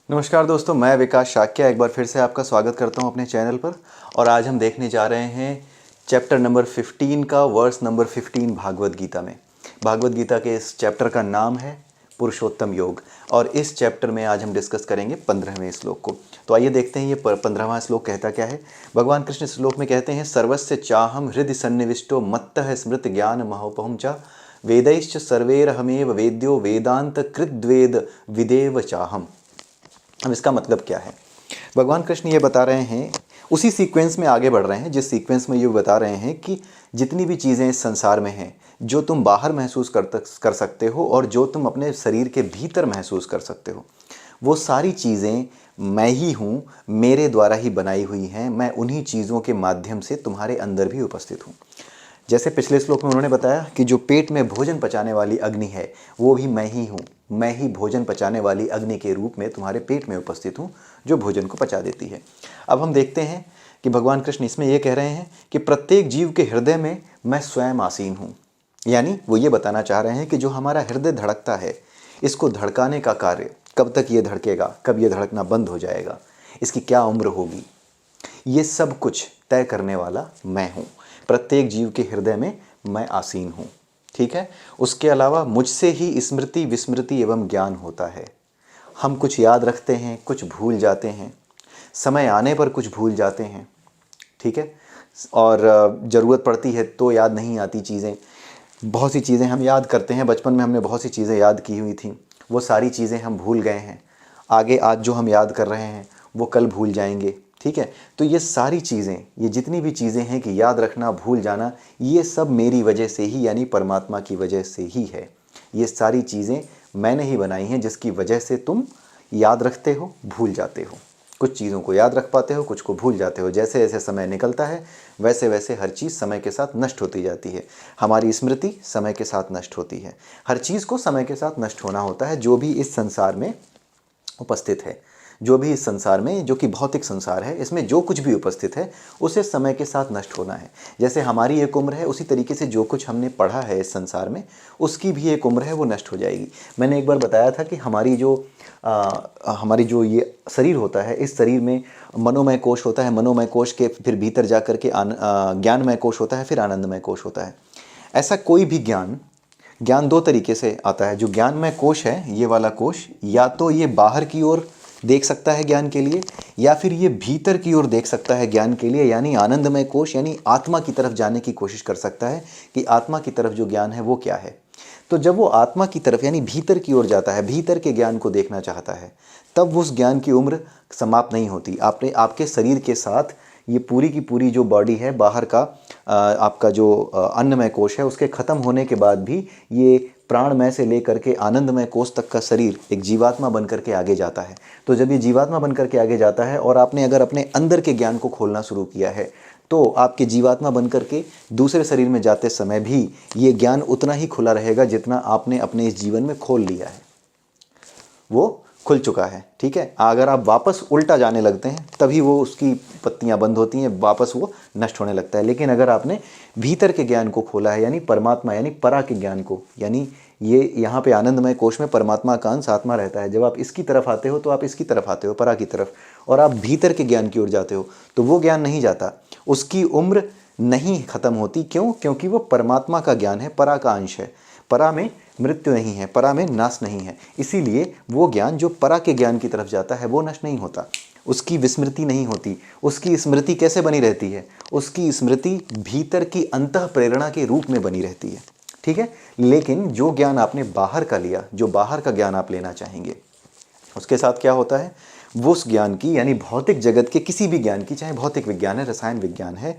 नमस्कार दोस्तों, मैं विकास शाक्या एक बार फिर से आपका स्वागत करता हूं अपने चैनल पर। और आज हम देखने जा रहे हैं चैप्टर नंबर 15 का वर्स नंबर 15 भागवत गीता में। भागवत गीता के इस चैप्टर का नाम है पुरुषोत्तम योग। और इस चैप्टर में आज हम डिस्कस करेंगे 15वें श्लोक को। तो आइए देखते हैं ये 15वां श्लोक कहता क्या है। भगवान कृष्ण श्लोक में कहते हैं, सर्वस्य चाहम हृदय सन्निविष्टो मत्तः स्मृत ज्ञान महोपहम च वेदैश्च सर्वैरहमेव वेद्यो वेदांत कृद्वेद विदेव चाहम। अब इसका मतलब क्या है? भगवान कृष्ण ये बता रहे हैं, उसी सीक्वेंस में आगे बढ़ रहे हैं जिस सीक्वेंस में ये बता रहे हैं कि जितनी भी चीज़ें इस संसार में हैं, जो तुम बाहर महसूस कर सकते हो और जो तुम अपने शरीर के भीतर महसूस कर सकते हो, वो सारी चीज़ें मैं ही हूँ, मेरे द्वारा ही बनाई हुई हैं। मैं उन्हीं चीज़ों के माध्यम से तुम्हारे अंदर भी उपस्थित हूँ। जैसे पिछले श्लोक में उन्होंने बताया कि जो पेट में भोजन पचाने वाली अग्नि है वो भी मैं ही हूँ। मैं ही भोजन पचाने वाली अग्नि के रूप में तुम्हारे पेट में उपस्थित हूँ, जो भोजन को पचा देती है। अब हम देखते हैं कि भगवान कृष्ण इसमें यह कह रहे हैं कि प्रत्येक जीव के हृदय में मैं स्वयं आसीन हूँ। यानी वो ये बताना चाह रहे हैं कि जो हमारा हृदय धड़कता है, इसको धड़काने का कार्य, कब तक ये धड़केगा, कब ये धड़कना बंद हो जाएगा, इसकी क्या उम्र होगी, ये सब कुछ तय करने वाला मैं हूँ। प्रत्येक जीव के हृदय में मैं आसीन हूँ। ठीक है। उसके अलावा मुझसे ही स्मृति विस्मृति एवं ज्ञान होता है। हम कुछ याद रखते हैं, कुछ भूल जाते हैं, समय आने पर कुछ भूल जाते हैं। ठीक है। और ज़रूरत पड़ती है तो याद नहीं आती चीज़ें। बहुत सी चीज़ें हम याद करते हैं, बचपन में हमने बहुत सी चीज़ें याद की हुई थी, वो सारी चीज़ें हम भूल गए हैं। आगे आज जो हम याद कर रहे हैं वो कल भूल जाएंगे। ठीक है। तो ये सारी चीज़ें, ये जितनी भी चीज़ें हैं कि याद रखना, भूल जाना, ये सब मेरी वजह से ही, यानी परमात्मा की वजह से ही है। ये सारी चीज़ें मैंने ही बनाई हैं, जिसकी वजह से तुम याद रखते हो, भूल जाते हो। कुछ चीज़ों को याद रख पाते हो, कुछ को भूल जाते हो। जैसे जैसे समय निकलता है वैसे वैसे हर चीज़ समय के साथ नष्ट होती जाती है। हमारी स्मृति समय के साथ नष्ट होती है। हर चीज़ को समय के साथ नष्ट होना होता है, जो भी इस संसार में उपस्थित है, जो भी इस संसार में, जो कि भौतिक संसार है, इसमें जो कुछ भी उपस्थित है उसे समय के साथ नष्ट होना है। जैसे हमारी एक उम्र है, उसी तरीके से जो कुछ हमने पढ़ा है इस संसार में, उसकी भी एक उम्र है, वो नष्ट हो जाएगी। मैंने एक बार बताया था कि हमारी जो ये शरीर होता है, इस शरीर में मनोमय कोश होता है, मनोमय कोश के फिर भीतर जा कर के ज्ञानमय कोश होता है, फिर आनंदमय कोश होता है। ऐसा कोई भी ज्ञान दो तरीके से आता है। जो ज्ञानमय कोश है, ये वाला कोश, या तो ये बाहर की ओर देख सकता है ज्ञान के लिए, या फिर ये भीतर की ओर देख सकता है ज्ञान के लिए, यानी आनंदमय कोश, यानी आत्मा की तरफ जाने की कोशिश कर सकता है कि आत्मा की तरफ जो ज्ञान है वो क्या है। तो जब वो आत्मा की तरफ यानी भीतर की ओर जाता है, भीतर के ज्ञान को देखना चाहता है, तब उस ज्ञान की उम्र समाप्त नहीं होती। आपके शरीर के साथ ये पूरी की पूरी जो बॉडी है, बाहर का आपका जो अन्नमय कोश है, उसके ख़त्म होने के बाद भी ये प्राणमय से लेकर के आनंदमय कोश तक का शरीर एक जीवात्मा बनकर के आगे जाता है। तो जब ये जीवात्मा बनकर के आगे जाता है और आपने अगर अपने अंदर के ज्ञान को खोलना शुरू किया है, तो आपके जीवात्मा बनकर के दूसरे शरीर में जाते समय भी ये ज्ञान उतना ही खुला रहेगा जितना आपने अपने इस जीवन में खोल लिया है, वो खुल चुका है। ठीक है। अगर आप वापस उल्टा जाने लगते हैं तभी वो उसकी पत्तियां बंद होती हैं, वापस वो नष्ट होने लगता है। लेकिन अगर आपने भीतर के ज्ञान को खोला है, यानी परमात्मा यानी परा के ज्ञान को, यानी ये यहाँ पे आनंदमय कोश में परमात्मा का अंश आत्मा रहता है। जब आप इसकी तरफ आते हो तो आप इसकी तरफ आते हो, परा की तरफ, और आप भीतर के ज्ञान की ओर जाते हो, तो वो ज्ञान नहीं जाता, उसकी उम्र नहीं खत्म होती। क्यों? क्योंकि वो परमात्मा का ज्ञान है, परा का अंश है। परा में मृत्यु नहीं है, परा में नाश नहीं है। इसीलिए वो ज्ञान जो परा के ज्ञान की तरफ जाता है वो नष्ट नहीं होता, उसकी विस्मृति नहीं होती। उसकी स्मृति कैसे बनी रहती है? उसकी स्मृति भीतर की अंतः प्रेरणा के रूप में बनी रहती है। ठीक है। लेकिन जो ज्ञान आपने बाहर का लिया, जो बाहर का ज्ञान आप लेना चाहेंगे, उसके साथ क्या होता है? वो उस ज्ञान की, यानी भौतिक जगत के किसी भी ज्ञान की, चाहे भौतिक विज्ञान है, रसायन विज्ञान है,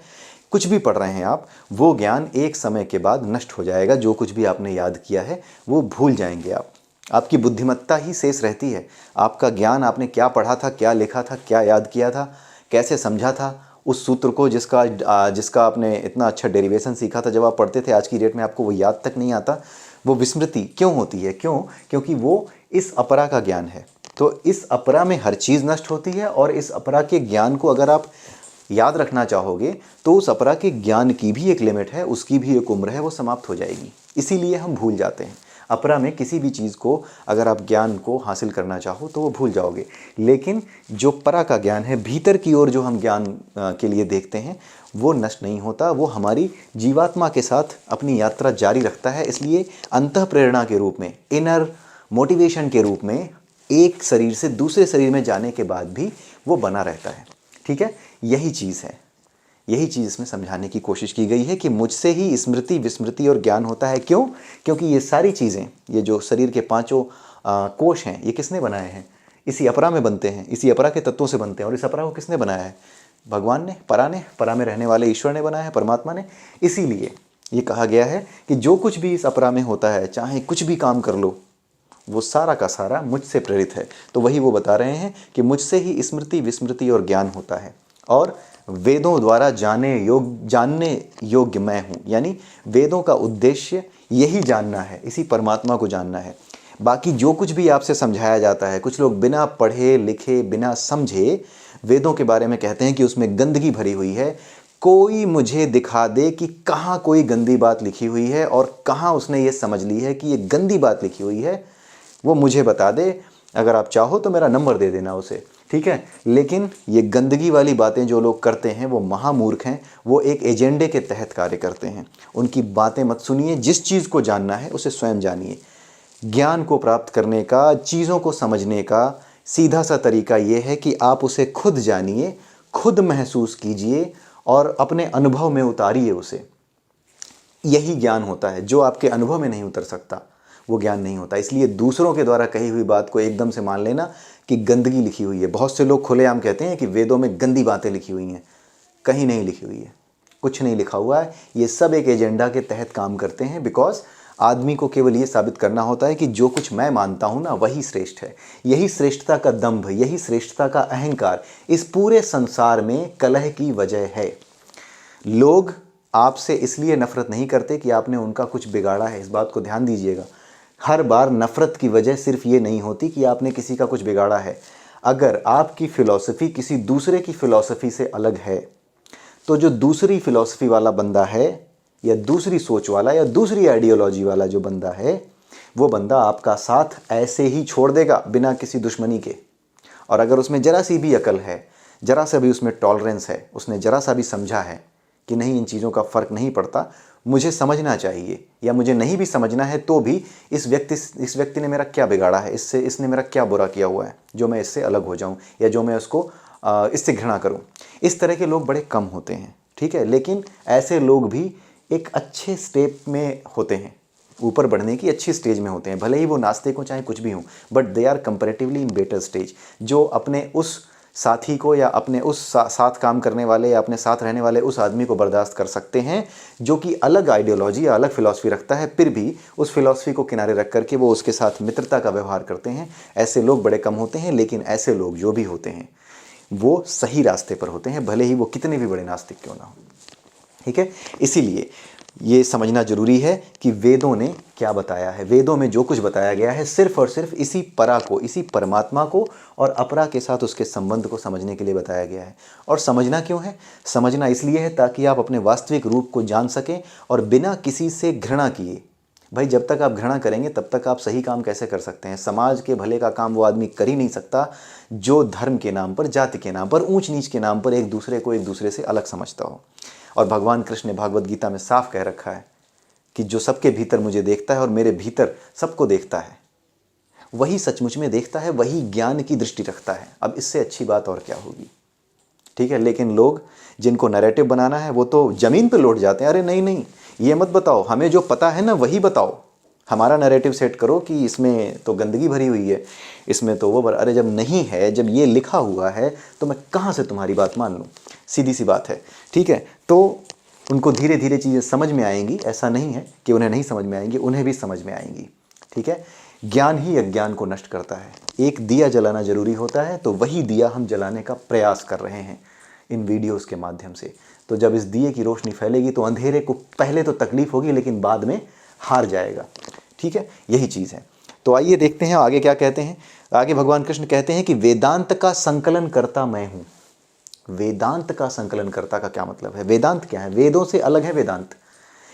कुछ भी पढ़ रहे हैं आप, वो ज्ञान एक समय के बाद नष्ट हो जाएगा। जो कुछ भी आपने याद किया है वो भूल जाएंगे आप। आपकी बुद्धिमत्ता ही शेष रहती है। आपका ज्ञान, आपने क्या पढ़ा था, क्या लिखा था, क्या याद किया था, कैसे समझा था उस सूत्र को, जिसका आपने इतना अच्छा डेरिवेशन सीखा था जब आप पढ़ते थे, आज की डेट में आपको वो याद तक नहीं आता। वो विस्मृति क्यों होती है? क्योंकि वो इस अपरा का ज्ञान है। तो इस अपरा में हर चीज़ नष्ट होती है, और इस अपरा के ज्ञान को अगर आप याद रखना चाहोगे तो उस अपरा के ज्ञान की भी एक लिमिट है, उसकी भी एक उम्र है, वो समाप्त हो जाएगी। इसीलिए हम भूल जाते हैं। अपरा में किसी भी चीज़ को अगर आप ज्ञान को हासिल करना चाहो तो वो भूल जाओगे। लेकिन जो परा का ज्ञान है, भीतर की ओर जो हम ज्ञान के लिए देखते हैं, वो नष्ट नहीं होता, वो हमारी जीवात्मा के साथ अपनी यात्रा जारी रखता है। इसलिए अंतः प्रेरणा के रूप में, इनर मोटिवेशन के रूप में एक शरीर से दूसरे शरीर में जाने के बाद भी वो बना रहता है। ठीक है, यही चीज़ है, यही चीज़ इसमें समझाने की कोशिश की गई है कि मुझसे ही स्मृति, विस्मृति और ज्ञान होता है। क्यों? क्योंकि ये सारी चीज़ें, ये जो शरीर के पांचों कोश हैं, ये किसने बनाए हैं? इसी अपरा में बनते हैं, इसी अपरा के तत्वों से बनते हैं। और इस अपरा को किसने बनाया है? भगवान ने, परा में रहने वाले ईश्वर ने बनाया है, परमात्मा ने। इसीलिए ये कहा गया है कि जो कुछ भी इस अपरा में होता है, चाहे कुछ भी काम कर लो, वो सारा का सारा मुझसे प्रेरित है। तो वही वो बता रहे हैं कि मुझसे ही स्मृति, विस्मृति और ज्ञान होता है, और वेदों द्वारा जानने योग्य मैं हूँ। यानी वेदों का उद्देश्य यही जानना है, इसी परमात्मा को जानना है। बाकी जो कुछ भी आपसे समझाया जाता है, कुछ लोग बिना पढ़े लिखे, बिना समझे वेदों के बारे में कहते हैं कि उसमें गंदगी भरी हुई है। कोई मुझे दिखा दे कि कहाँ कोई गंदी बात लिखी हुई है और कहाँ उसने ये समझ ली है कि ये गंदी बात लिखी हुई है, वो मुझे बता दे। अगर आप चाहो तो मेरा नंबर दे देना उसे, ठीक है। लेकिन ये गंदगी वाली बातें जो लोग करते हैं वो महामूर्ख हैं, वो एक एजेंडे के तहत कार्य करते हैं। उनकी बातें मत सुनिए, जिस चीज़ को जानना है उसे स्वयं जानिए। ज्ञान को प्राप्त करने का, चीज़ों को समझने का सीधा सा तरीका ये है कि आप उसे खुद जानिए, खुद महसूस कीजिए और अपने अनुभव में उतारिए उसे। यही ज्ञान होता है। जो आपके अनुभव में नहीं उतर सकता वो ज्ञान नहीं होता। इसलिए दूसरों के द्वारा कही हुई बात को एकदम से मान लेना कि गंदगी लिखी हुई है। बहुत से लोग खुलेआम कहते हैं कि वेदों में गंदी बातें लिखी हुई हैं। कहीं नहीं लिखी हुई है, कुछ नहीं लिखा हुआ है। ये सब एक एजेंडा के तहत काम करते हैं, बिकॉज आदमी को केवल ये साबित करना होता है कि जो कुछ मैं मानता हूँ ना, वही श्रेष्ठ है। यही श्रेष्ठता का दंभ, यही श्रेष्ठता का अहंकार इस पूरे संसार में कलह की वजह है। लोग आपसे इसलिए नफरत नहीं करते कि आपने उनका कुछ बिगाड़ा है। इस बात को ध्यान दीजिएगा। हर बार नफरत की वजह सिर्फ ये नहीं होती कि आपने किसी का कुछ बिगाड़ा है। अगर आपकी फ़िलॉसफ़ी किसी दूसरे की फ़िलॉसफ़ी से अलग है, तो जो दूसरी फ़िलॉसफ़ी वाला बंदा है, या दूसरी सोच वाला, या दूसरी आइडियोलॉजी वाला जो बंदा है, वो बंदा आपका साथ ऐसे ही छोड़ देगा बिना किसी दुश्मनी के। और अगर उसमें ज़रा सी भी अकल है, ज़रा सा भी उसमें टॉलरेंस है, उसने ज़रा सा भी समझा है कि नहीं, इन चीज़ों का फ़र्क नहीं पड़ता, मुझे समझना चाहिए, या मुझे नहीं भी समझना है तो भी इस व्यक्ति ने मेरा क्या बिगाड़ा है, इसने मेरा क्या बुरा किया हुआ है जो मैं इससे अलग हो जाऊं, या जो मैं उसको इससे घृणा करूं। इस तरह के लोग बड़े कम होते हैं, ठीक है। लेकिन ऐसे लोग भी एक अच्छे स्टेप में होते हैं, ऊपर बढ़ने की अच्छी स्टेज में होते हैं। भले ही वो नास्तिक हो चाहे कुछ भी हो, but they are comparatively in better stage. जो अपने उस साथी को, या अपने उस साथ काम करने वाले, या अपने साथ रहने वाले उस आदमी को बर्दाश्त कर सकते हैं जो कि अलग आइडियोलॉजी या अलग फ़िलॉसफ़ी रखता है, फिर भी उस फ़िलॉसफ़ी को किनारे रख करके वो उसके साथ मित्रता का व्यवहार करते हैं। ऐसे लोग बड़े कम होते हैं। लेकिन ऐसे लोग जो भी होते हैं वो सही रास्ते पर होते हैं, भले ही वो कितने भी बड़े नास्तिक क्यों ना हो, ठीक है। इसीलिए ये समझना जरूरी है कि वेदों ने क्या बताया है। वेदों में जो कुछ बताया गया है सिर्फ और सिर्फ इसी परा को, इसी परमात्मा को और अपरा के साथ उसके संबंध को समझने के लिए बताया गया है। और समझना क्यों है? समझना इसलिए है ताकि आप अपने वास्तविक रूप को जान सकें और बिना किसी से घृणा किए। भाई, जब तक आप घृणा करेंगे तब तक आप सही काम कैसे कर सकते हैं? समाज के भले का काम वो आदमी कर ही नहीं सकता जो धर्म के नाम पर, जाति के नाम पर, ऊंच नीच के नाम पर एक दूसरे को एक दूसरे से अलग समझता हो। और भगवान कृष्ण ने भागवत गीता में साफ कह रखा है कि जो सबके भीतर मुझे देखता है और मेरे भीतर सबको देखता है, वही सचमुच में देखता है, वही ज्ञान की दृष्टि रखता है। अब इससे अच्छी बात और क्या होगी, ठीक है। लेकिन लोग जिनको नैरेटिव बनाना है वो तो ज़मीन पे लौट जाते हैं। अरे नहीं नहीं, ये मत बताओ, हमें जो पता है ना वही बताओ। हमारा नैरेटिव सेट करो कि इसमें तो गंदगी भरी हुई है, इसमें तो वो अरे जब नहीं है, जब ये लिखा हुआ है तो मैं कहाँ से तुम्हारी बात मान लूँ? सीधी सी बात है, ठीक है। तो उनको धीरे धीरे चीज़ें समझ में आएंगी। ऐसा नहीं है कि उन्हें नहीं समझ में आएंगी, उन्हें भी समझ में आएंगी, ठीक है। ज्ञान ही अज्ञान को नष्ट करता है। एक दिया जलाना जरूरी होता है, तो वही दिया हम जलाने का प्रयास कर रहे हैं इन वीडियोस के माध्यम से। तो जब इस दिए की रोशनी फैलेगी तो अंधेरे को पहले तो तकलीफ होगी, लेकिन बाद में हार जाएगा, ठीक है। यही चीज़ है। तो आइए देखते हैं आगे क्या कहते हैं। आगे भगवान कृष्ण कहते हैं कि वेदांत का संकलन करता मैं हूँ। वेदांत का संकलन करता का क्या मतलब है? वेदांत क्या है? वेदों से अलग है वेदांत।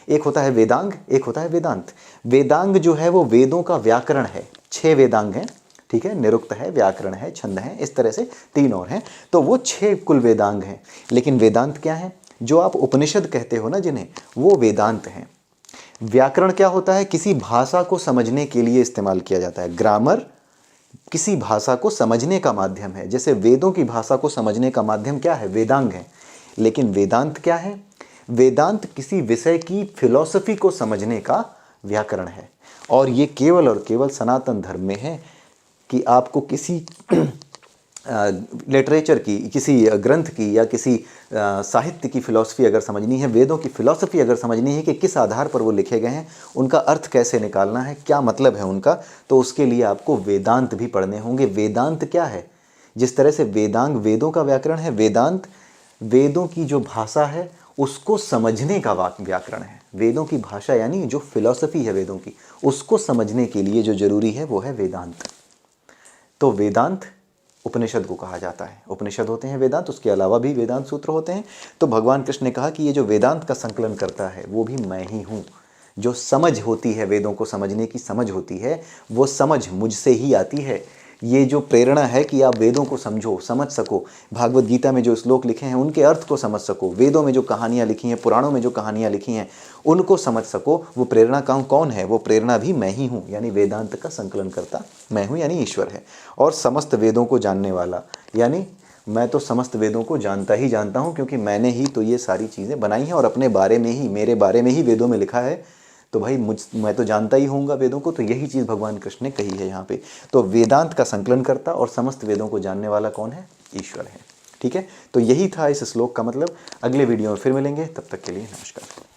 एक होता है वेदांग, एक होता है वेदांत। वेदांग जो है वो वेदों का व्याकरण है। 6 वेदांग हैं, ठीक है, निरुक्त है, व्याकरण है, छंद है, इस तरह से 3 और हैं, तो वो 6 कुल वेदांग हैं। लेकिन वेदांत क्या है? जो आप उपनिषद कहते हो ना जिन्हें, वो वेदांत हैं। व्याकरण क्या होता है? किसी भाषा को समझने के लिए इस्तेमाल किया जाता है। ग्रामर किसी भाषा को समझने का माध्यम है, जैसे वेदों की भाषा को समझने का माध्यम क्या है? वेदांग है। लेकिन वेदांत क्या है? वेदांत किसी विषय की फिलॉसफी को समझने का व्याकरण है। और ये केवल और केवल सनातन धर्म में है कि आपको किसी लिटरेचर की, किसी ग्रंथ की या किसी साहित्य की फ़िलॉसफी अगर समझनी है, वेदों की फ़िलॉसफी अगर समझनी है कि किस आधार पर वो लिखे गए हैं, उनका अर्थ कैसे निकालना है, क्या मतलब है उनका, तो उसके लिए आपको वेदांत भी पढ़ने होंगे। वेदांत क्या है? जिस तरह से वेदांग वेदों का व्याकरण है, वेदांत वेदों की जो भाषा है उसको समझने का व्याकरण है। वेदों की भाषा यानी जो फिलॉसफी है वेदों की, उसको समझने के लिए जो जरूरी है वो है वेदांत। तो वेदांत उपनिषद को कहा जाता है। उपनिषद होते हैं वेदांत, उसके अलावा भी वेदांत सूत्र होते हैं। तो भगवान कृष्ण ने कहा कि ये जो वेदांत का संकलन करता है वो भी मैं ही हूँ। जो समझ होती है, वेदों को समझने की समझ होती है, वो समझ मुझसे ही आती है। ये जो प्रेरणा है कि आप वेदों को समझो, समझ सको, भागवत गीता में जो श्लोक लिखे हैं उनके अर्थ को समझ सको, वेदों में जो कहानियाँ लिखी हैं, पुराणों में जो कहानियाँ लिखी हैं उनको समझ सको, वो प्रेरणा कौन है? वो प्रेरणा भी मैं ही हूँ, यानी वेदांत का संकलन करता मैं हूँ, यानी ईश्वर है। और समस्त वेदों को जानने वाला, यानी मैं तो समस्त वेदों को जानता ही जानता हूँ, क्योंकि मैंने ही तो ये सारी चीज़ें बनाई हैं और अपने बारे में ही, मेरे बारे में ही वेदों में लिखा है। तो भाई मैं तो जानता ही होऊंगा वेदों को। तो यही चीज़ भगवान कृष्ण ने कही है यहाँ पे। तो वेदांत का संकलन करता और समस्त वेदों को जानने वाला कौन है? ईश्वर है। ठीक है, तो यही था इस श्लोक का मतलब। अगले वीडियो में फिर मिलेंगे, तब तक के लिए नमस्कार।